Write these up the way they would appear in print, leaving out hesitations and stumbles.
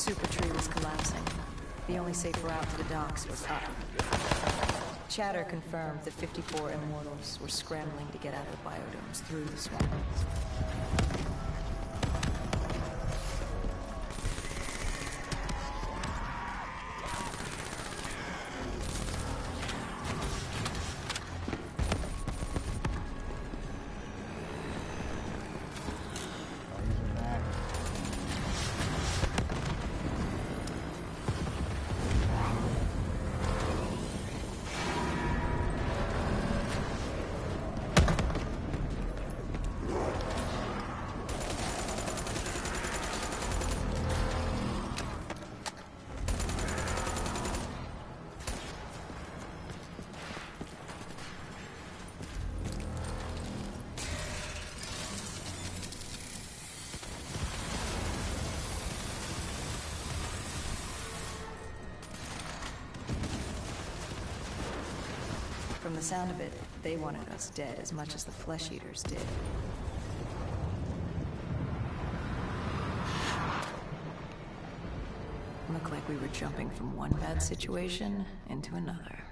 super tree was collapsing. The only safe route to the docks was up. Chatter confirmed that 54 immortals were scrambling to get out of the biodomes through the swamp. From the sound of it, they wanted us dead as much as the flesh eaters did. Looked like we were jumping from one bad situation into another.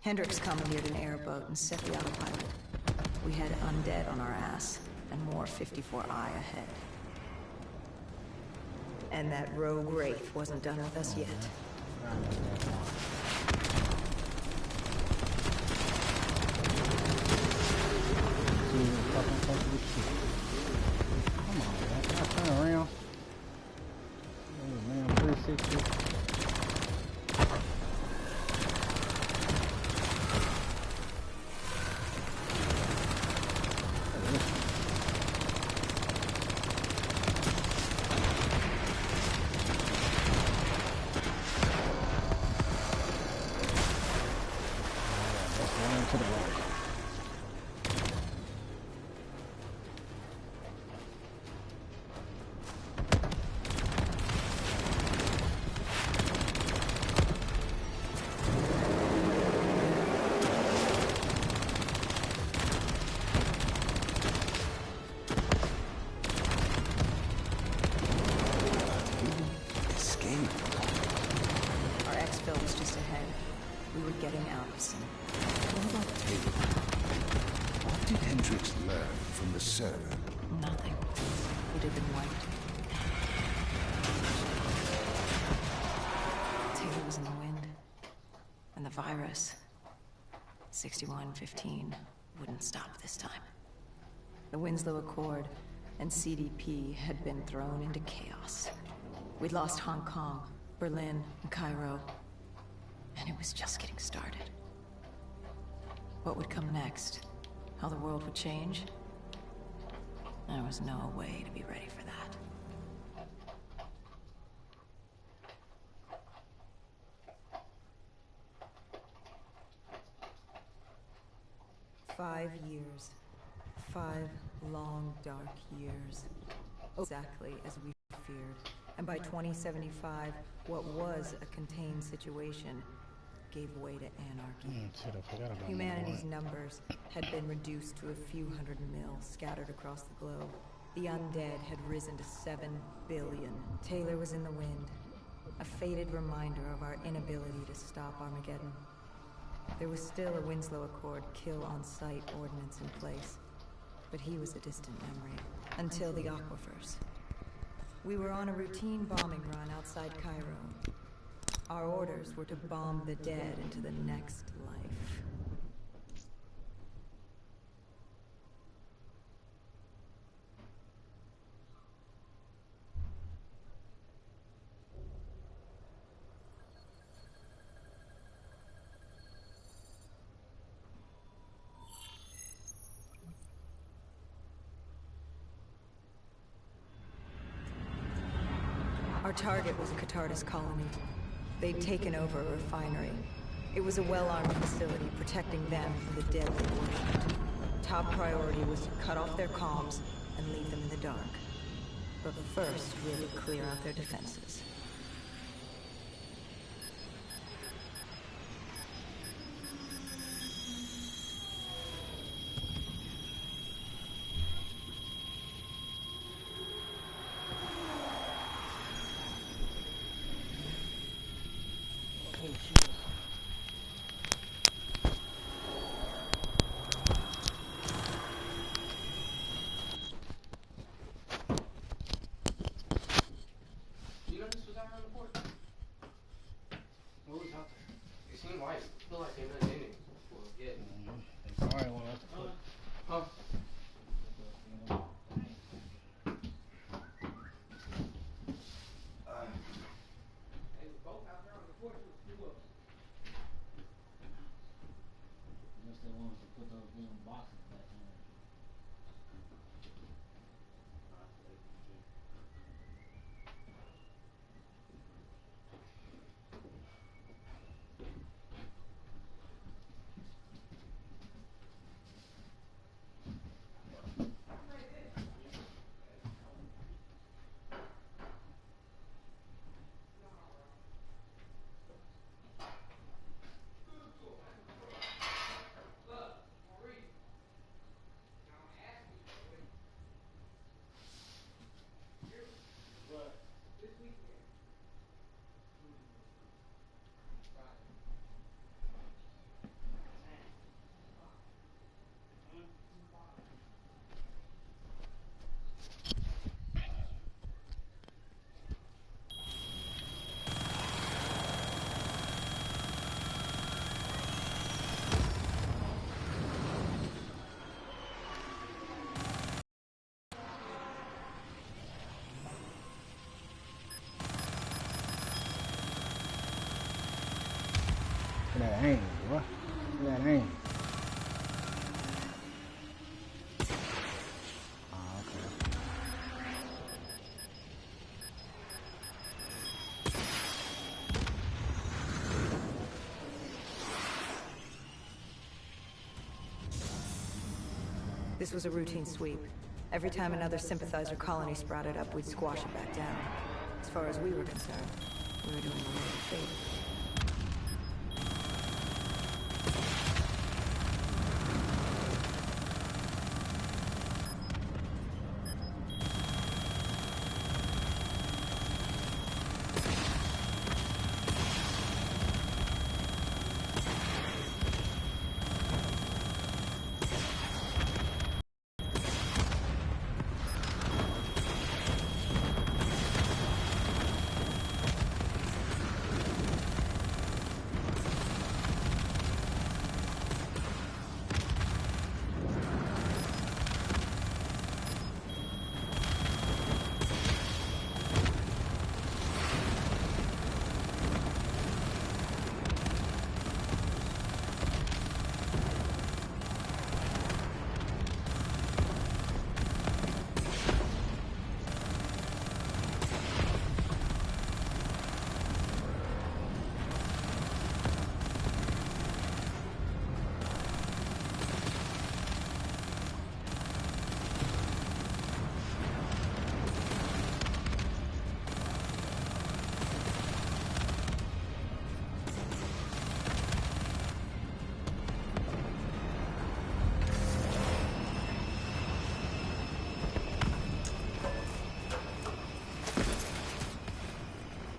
Hendricks commandeered an airboat and set the autopilot. We had undead on our ass, and more 54I ahead. And that rogue wraith wasn't done with us yet. Come on, man. Can I turn around? Oh, man, 360. To the right. 7. Nothing. We did them white. Taylor was in the wind. And the virus, 6115, wouldn't stop this time. The Winslow Accord and CDP had been thrown into chaos. We'd lost Hong Kong, Berlin, and Cairo. And it was just getting started. What would come next? How the world would change? There was no way to be ready for that. 5 years. 5 long, dark years. Exactly as we feared. And by 2075, what was a contained situation gave way to anarchy. Humanity's numbers had been reduced to a few hundred mil scattered across the globe. The undead had risen to 7 billion. Taylor was in the wind, a faded reminder of our inability to stop Armageddon. There was still a Winslow Accord kill-on-site ordinance in place, but he was a distant memory, until the aquifers. We were on a routine bombing run outside Cairo. Our orders were to bomb the dead into the next life. Our target was a Catardus colony. They'd taken over a refinery. It was a well-armed facility protecting them from the dead they worshipped. Top priority was to cut off their comms and leave them in the dark. But first, really clear out their defenses. Look at that aim, boy. Look at that aim. Oh, okay. This was a routine sweep. Every time another sympathizer colony sprouted up, we'd squash it back down. As far as we were concerned, we were doing a little favor.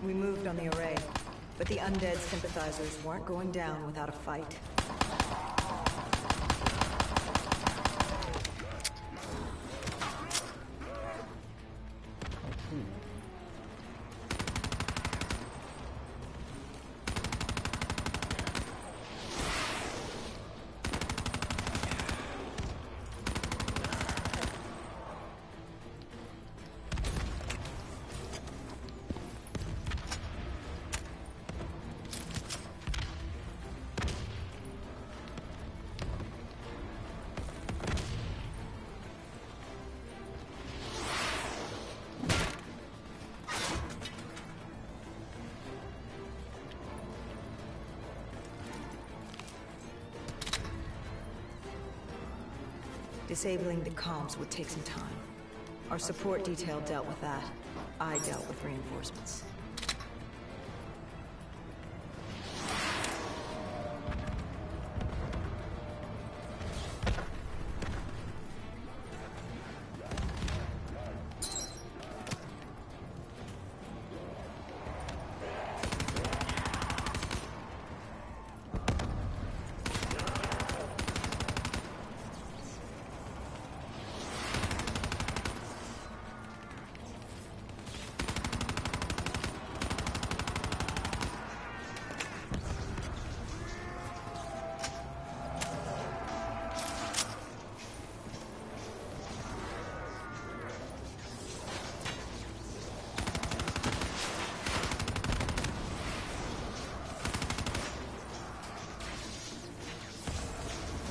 We moved on the array, but the undead sympathizers weren't going down without a fight. Disabling the comms would take some time. Our support detail dealt with that. I dealt with reinforcements.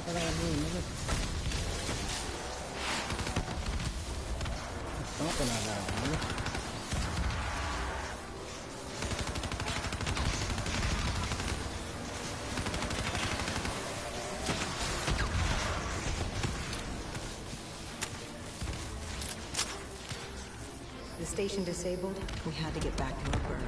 What I do, nigga? There's something I got, nigga. The station disabled, we had to get back to our bird.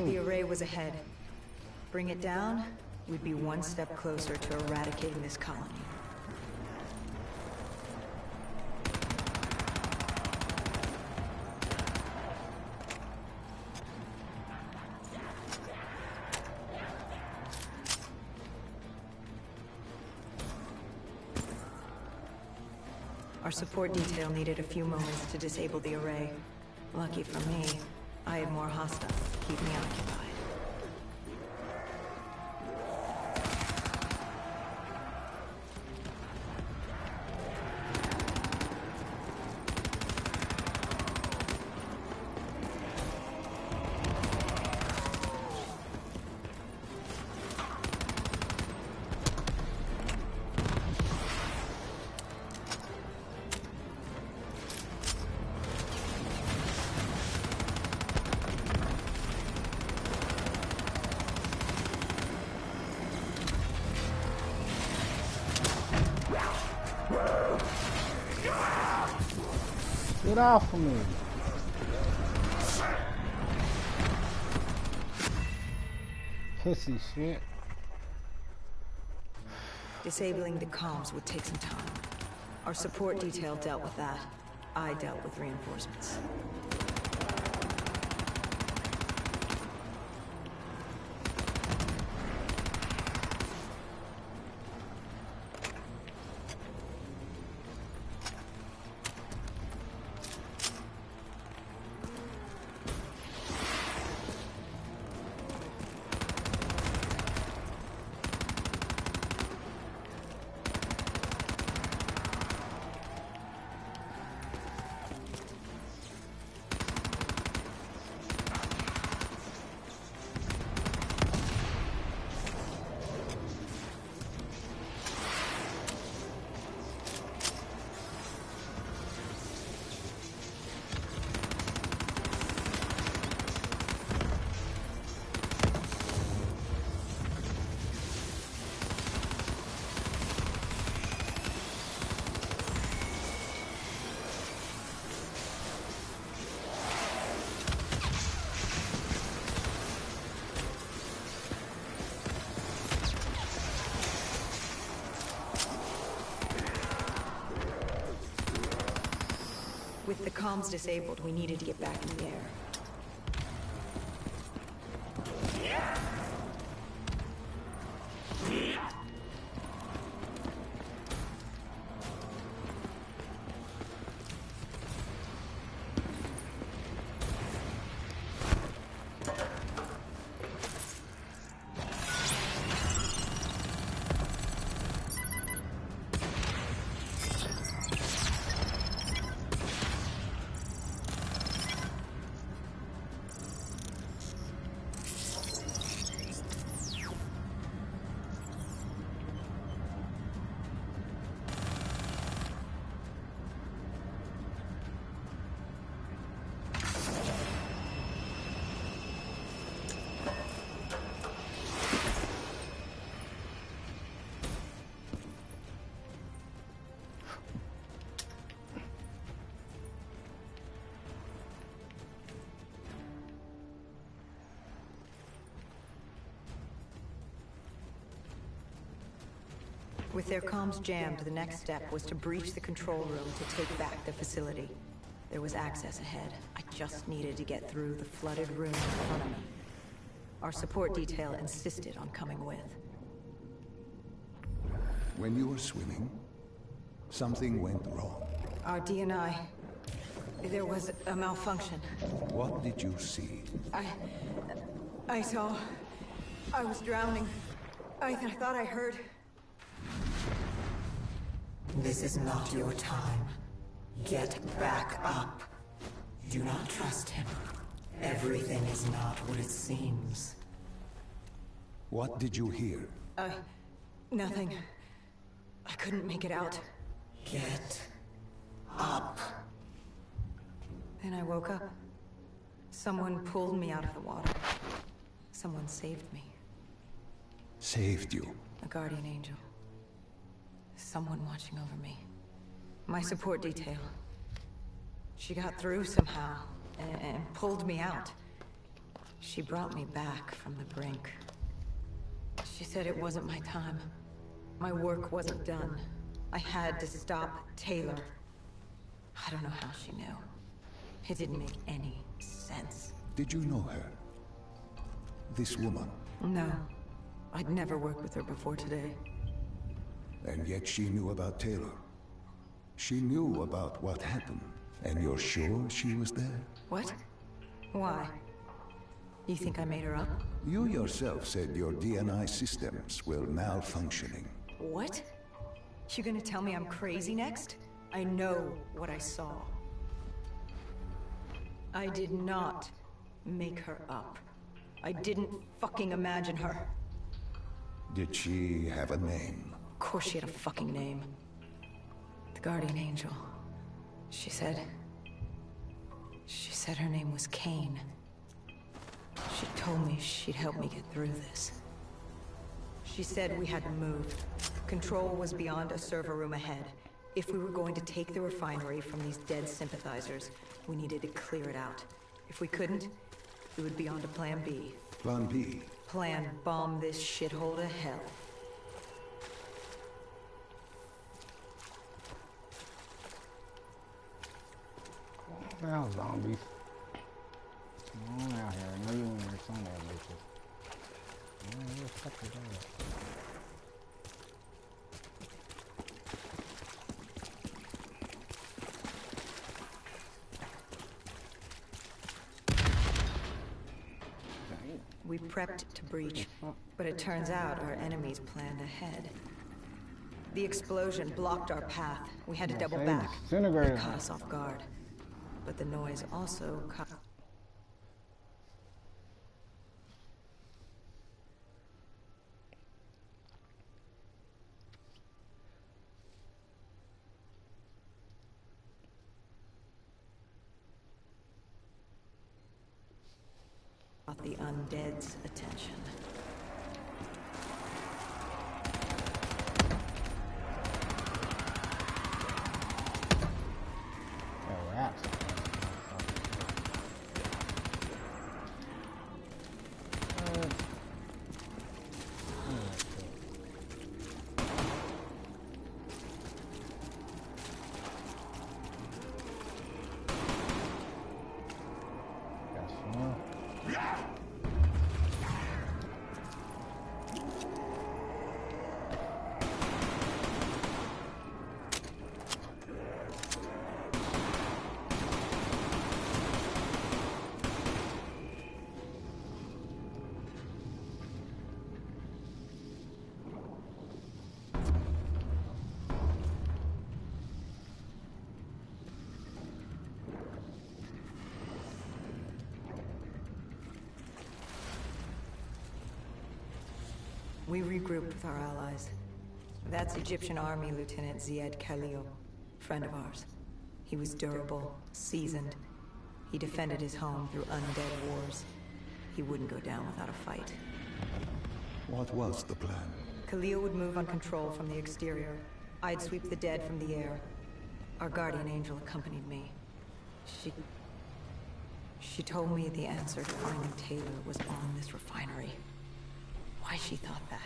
The array was ahead. Bring it down, we'd be one step closer to eradicating this colony. Our support detail needed a few moments to disable the array. Lucky for me, I had more hostiles to keep me occupied. Get off of me. Pissy shit. Disabling the comms would take some time. Our support detail dealt with that. I dealt with reinforcements. With the comms disabled, we needed to get back in the air. With their comms jammed, the next step was to breach the control room to take back the facility. There was access ahead. I just needed to get through the flooded room in front of me. Our support detail insisted on coming with. When you were swimming, something went wrong. Our D&I... There was a malfunction. What did you see? I saw... I was drowning. I thought I heard... This is not your time. Get back up. Do not trust him. Everything is not what it seems. What did you hear? Nothing. I couldn't make it out. Get up. Then I woke up. Someone pulled me out of the water. Someone saved me. Saved you? A guardian angel. Someone watching over me. My support detail. She got through somehow, and pulled me out. She brought me back from the brink. She said it wasn't my time. My work wasn't done. I had to stop Taylor. I don't know how she knew. It didn't make any sense. Did you know her? This woman? No. I'd never worked with her before today. And yet she knew about Taylor. She knew about what happened. And you're sure she was there? What? Why? You think I made her up? You yourself said your DNI systems were malfunctioning. What? You gonna tell me I'm crazy next? I know what I saw. I did not make her up. I didn't fucking imagine her. Did she have a name? Of course she had a fucking name. The Guardian Angel. She said her name was Kane. She told me she'd help me get through this. She said we had to move. Control was beyond a server room ahead. If we were going to take the refinery from these dead sympathizers, we needed to clear it out. If we couldn't, we would be on to Plan B. Plan B? Plan bomb this shithole to hell. Well, zombies. Come on out here. I know you in there somewhere, bitches. Man, where the fuck is that? We prepped to breach, but it turns out our enemies planned ahead. The explosion blocked our path. We had to double back. It caught us off guard. But the noise also caught... the undead's attention. Oh, rats. We regrouped with our allies. That's Egyptian Army Lieutenant Ziad Khalil, friend of ours. He was durable, seasoned. He defended his home through undead wars. He wouldn't go down without a fight. What was the plan? Khalil would move on control from the exterior. I'd sweep the dead from the air. Our guardian angel accompanied me. She told me the answer to finding Taylor was on this refinery. Why she thought that?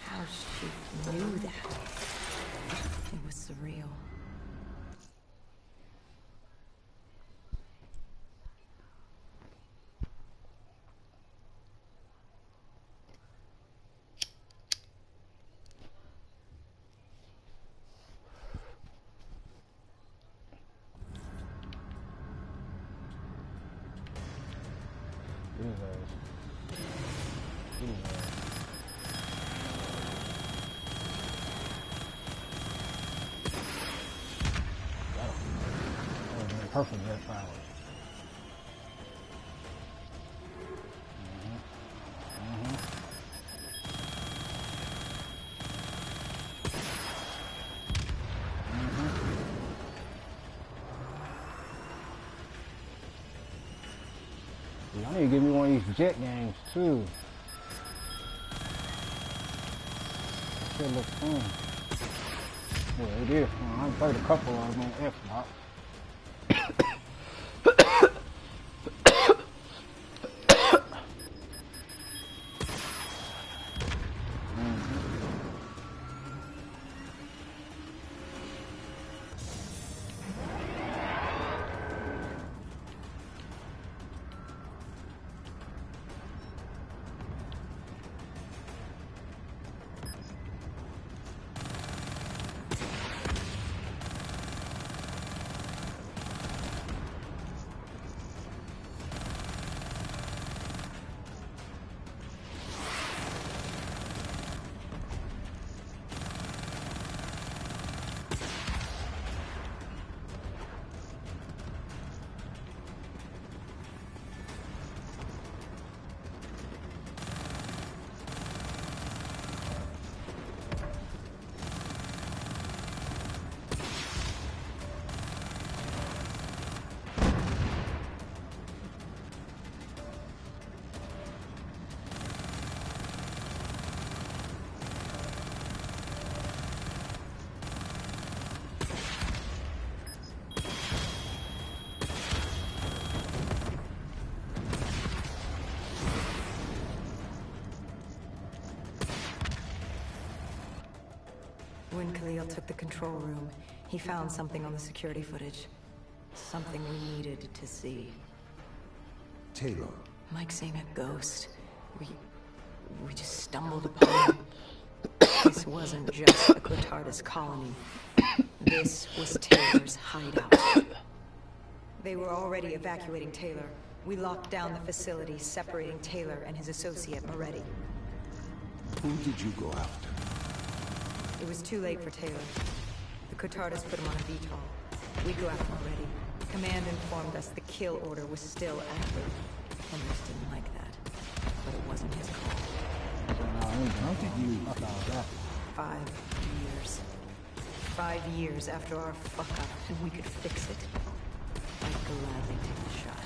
How she knew that? It was surreal. Perfect jet power. I need to give me one of these jet games too. That shit looks fun. Well, it is fun. I've played a couple of them on Xbox. When Khalil took the control room, he found something on the security footage. Something we needed to see. Taylor. Mike seeing a ghost. We just stumbled upon it. This wasn't just a Cotardus colony. This was Taylor's hideout. They were already evacuating Taylor. We locked down the facility, separating Taylor and his associate, Moretti. Who did you go after? It was too late for Taylor. The Cotardus put him on a VTOL. We'd go after Moretti. Command informed us the kill order was still active. Hendricks didn't like that. But it wasn't his call. How did you... 5 years. 5 years after our fuck-up, and we could fix it. I'd gladly take the shot.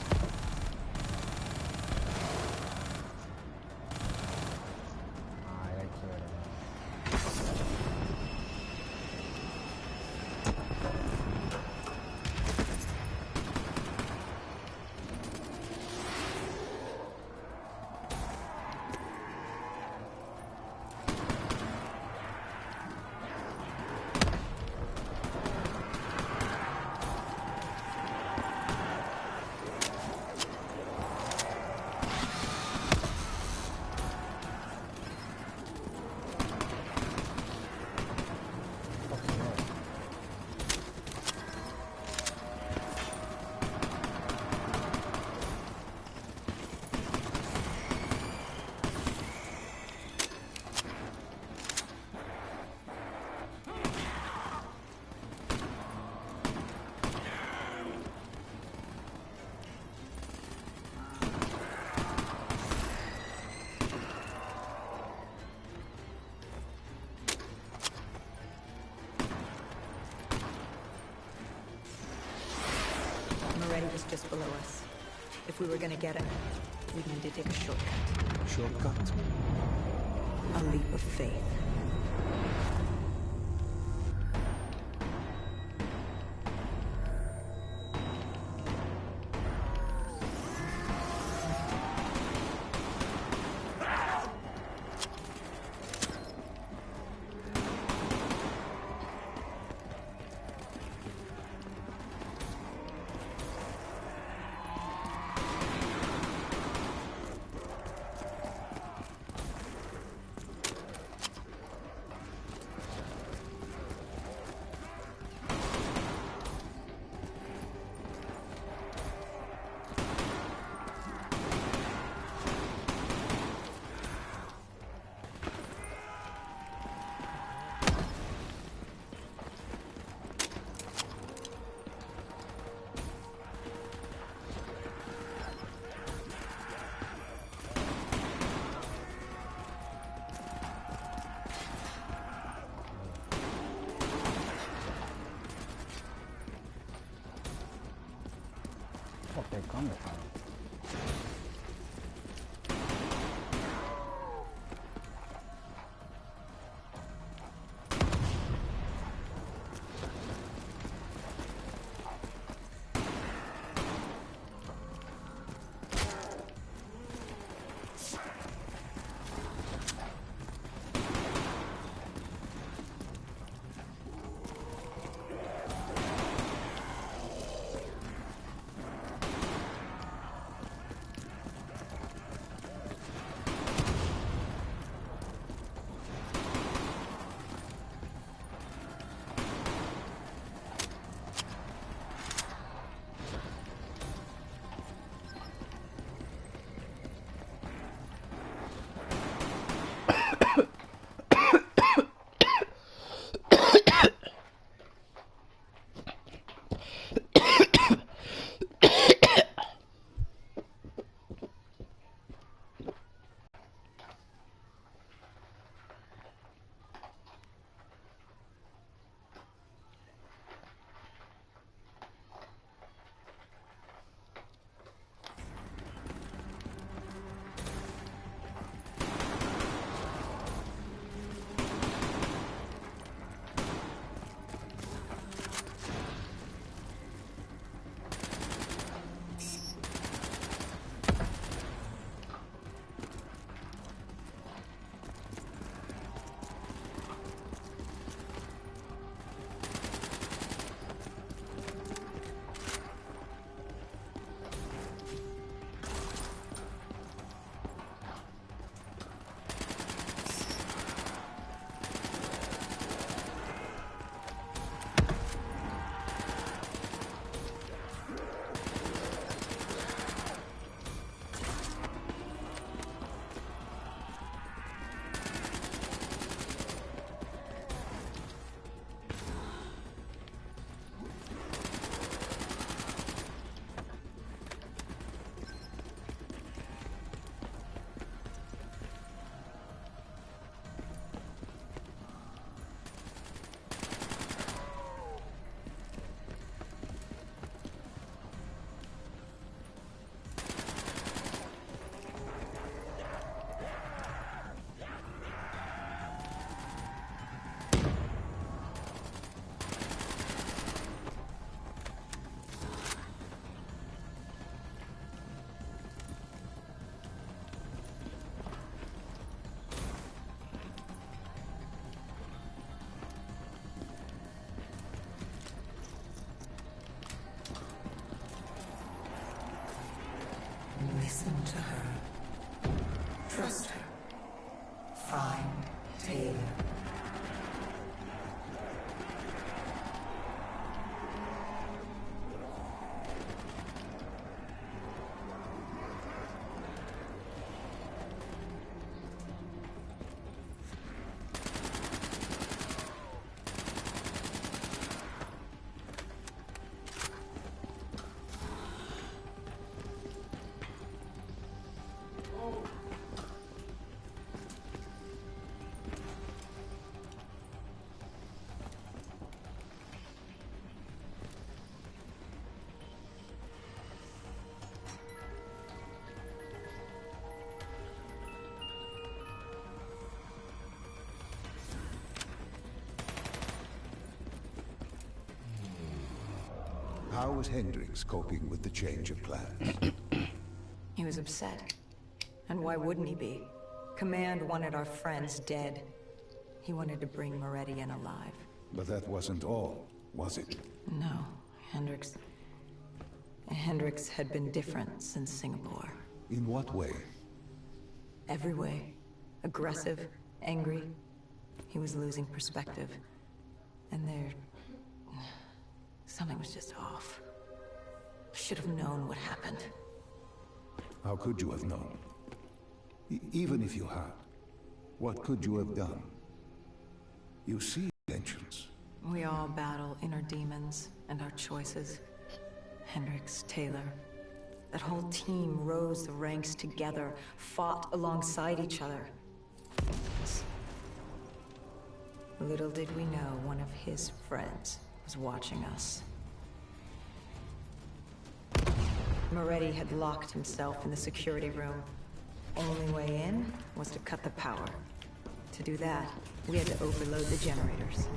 already was just below us. If we were gonna get it, we'd need to take a shortcut. Shortcut? A leap of faith. What they coming from? Listen to her. Trust her. Find Taylor. How was Hendrix coping with the change of plans? He was upset. And why wouldn't he be? Command wanted our friends dead. He wanted to bring Moretti in alive. But that wasn't all, was it? No, Hendrix had been different since Singapore. In what way? Every way. Aggressive, angry. He was losing perspective. And something was just off. Should have known what happened. How could you have known? Even if you had, what could you have done? You see intentions. We all battle inner demons and our choices. Hendrix, Taylor. That whole team rose the ranks together, fought alongside each other. Little did we know one of his friends was watching us. Moretti had locked himself in the security room. Only way in was to cut the power. To do that, we had to overload the generators.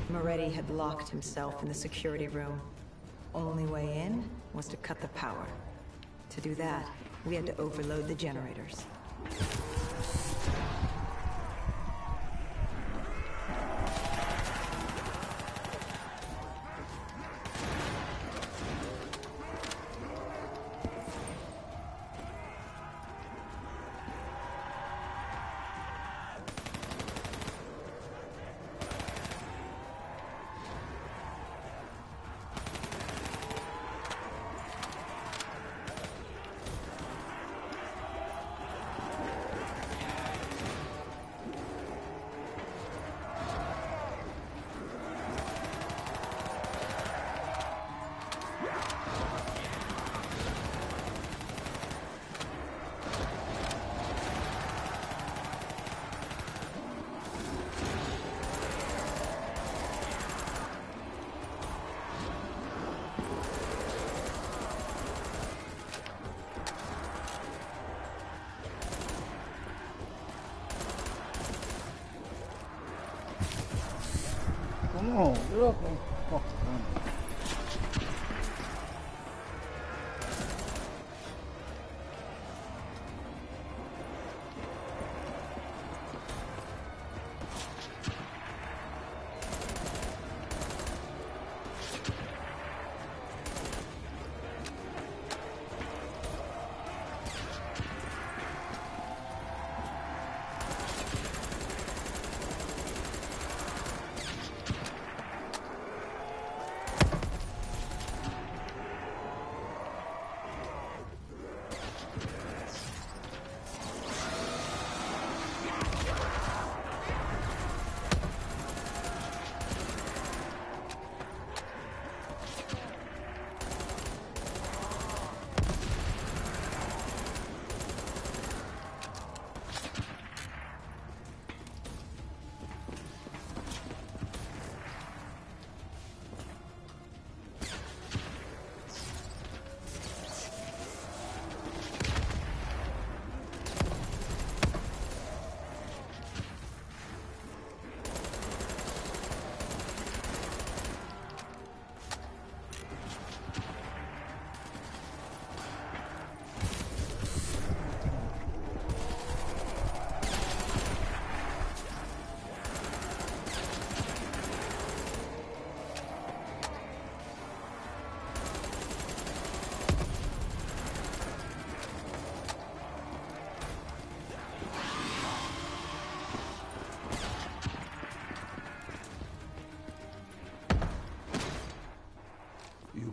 Moretti had locked himself in the security room. Only way in was to cut the power. To do that, we had to overload the generators. Come on, get up and fuck around.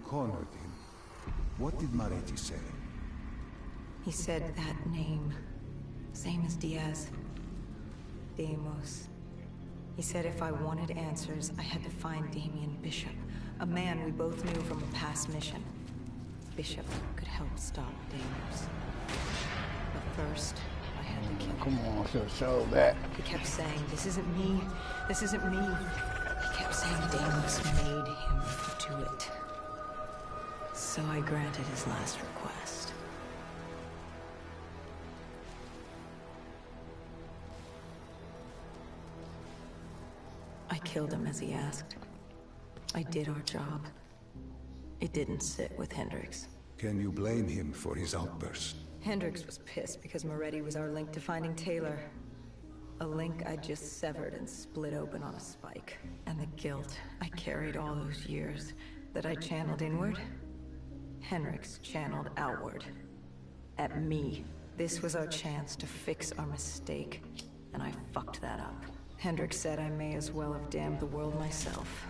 Cornered him. What did Moretti say? He said that name. Same as Diaz. Deimos. He said if I wanted answers, I had to find Damien Bishop, a man we both knew from a past mission. Bishop could help stop Deimos. But first, I had to kill him. Come on, show that. He kept saying, this isn't me. This isn't me. He kept saying Deimos made him do it. So I granted his last request. killed him as he asked. I did our job. It didn't sit with Hendricks. Can you blame him for his outburst? Hendricks was pissed because Moretti was our link to finding Taylor. A link I just severed and split open on a spike. And the guilt I carried all those years that I channeled inward, Hendricks channeled outward. At me. This was our chance to fix our mistake, and I fucked that up. Hendricks said I may as well have damned the world myself.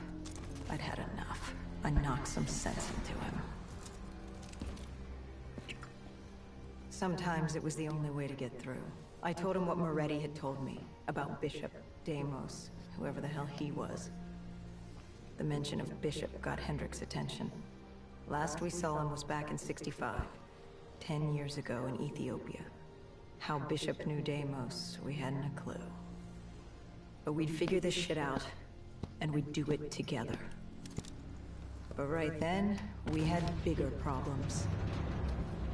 I'd had enough. I knocked some sense into him. Sometimes it was the only way to get through. I told him what Moretti had told me about Bishop, Deimos, whoever the hell he was. The mention of Bishop got Hendricks' attention. Last we saw him was back in '65, 10 years ago in Ethiopia. How Bishop knew Deimos, we hadn't a clue. But we'd figure this shit out, and we'd do it together. But right then, we had bigger problems.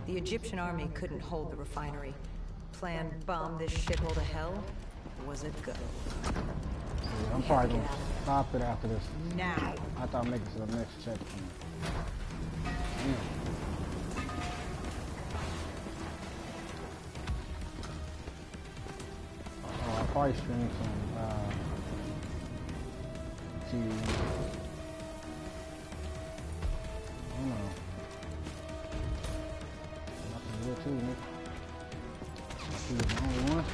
The Egyptian army couldn't hold the refinery. Plan bomb this shithole to hell was a go. Yeah, I'm probably gonna stop it after this. Now! I thought I'd make it to the next checkpoint. I'll probably stream some TV. I don't know. Nothing good too, Nick. She was the only one.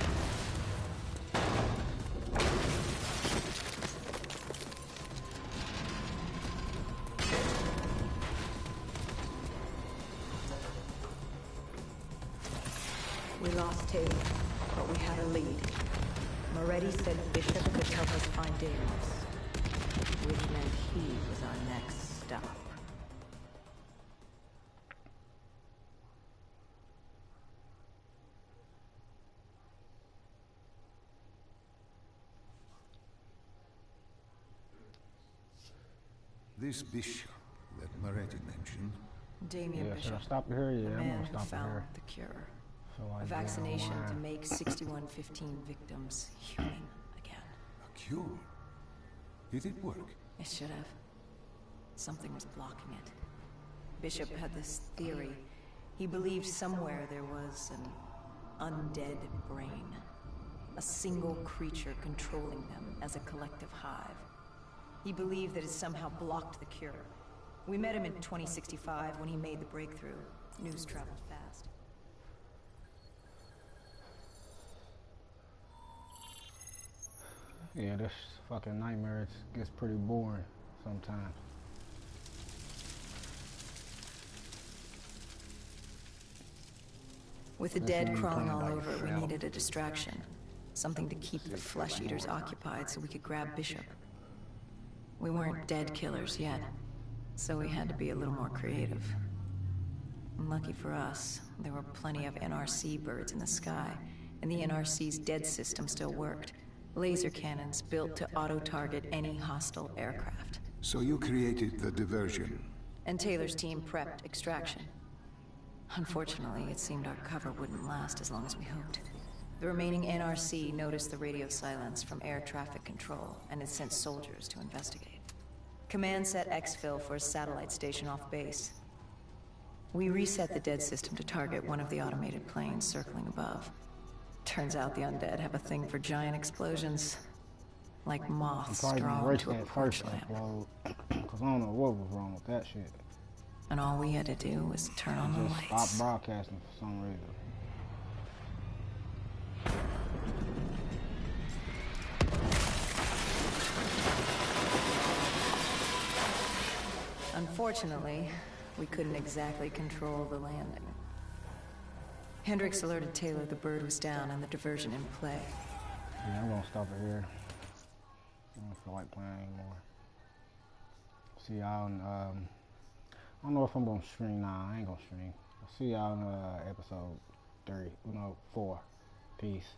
We lost Taylor, but we had a lead. Moretti said Bishop could help us find Deimos, which meant he was our next stop. This bishop that Moretti mentioned, Damien Yeah, should I Bishop, stop it here? the Yeah, I'm man gonna who stop it found here. the cure. So I A get vaccination to online. make 6115 victims human again. a cure. Did it work? It should have. Something was blocking it. Bishop had this theory. He believed somewhere there was an undead brain. A single creature controlling them as a collective hive. He believed that it somehow blocked the cure. We met him in 2065 when he made the breakthrough. News traveled fast. Yeah, this fucking nightmare gets pretty boring sometimes. With the This dead ain't crawling playing all by over it, we yourself. needed a distraction. Something to keep the flesh eaters occupied so we could grab Bishop. We weren't dead killers yet, so we had to be a little more creative. And lucky for us, there were plenty of NRC birds in the sky, and the NRC's dead system still worked. Laser cannons built to auto-target any hostile aircraft. So you created the diversion. And Taylor's team prepped extraction. Unfortunately, it seemed our cover wouldn't last as long as we hoped. The remaining NRC noticed the radio silence from air traffic control and had sent soldiers to investigate. Command set exfil for a satellite station off base. We reset the dead system to target one of the automated planes circling above. Turns out the undead have a thing for giant explosions. Like I'm moths probably gonna drawn erase to a that porch first lamp. upload, cause I don't know what was wrong with that shit. And all we had to do was turn on the Just lights. stopped broadcasting for some reason. Unfortunately, we couldn't exactly control the landing. Hendricks alerted Taylor the bird was down and the diversion in play. Yeah, I'm gonna stop it here. I don't feel like playing anymore. See y'all in, I don't know if I'm gonna stream. Nah, I ain't gonna stream. I'll see y'all in episode 3. 4. Peace.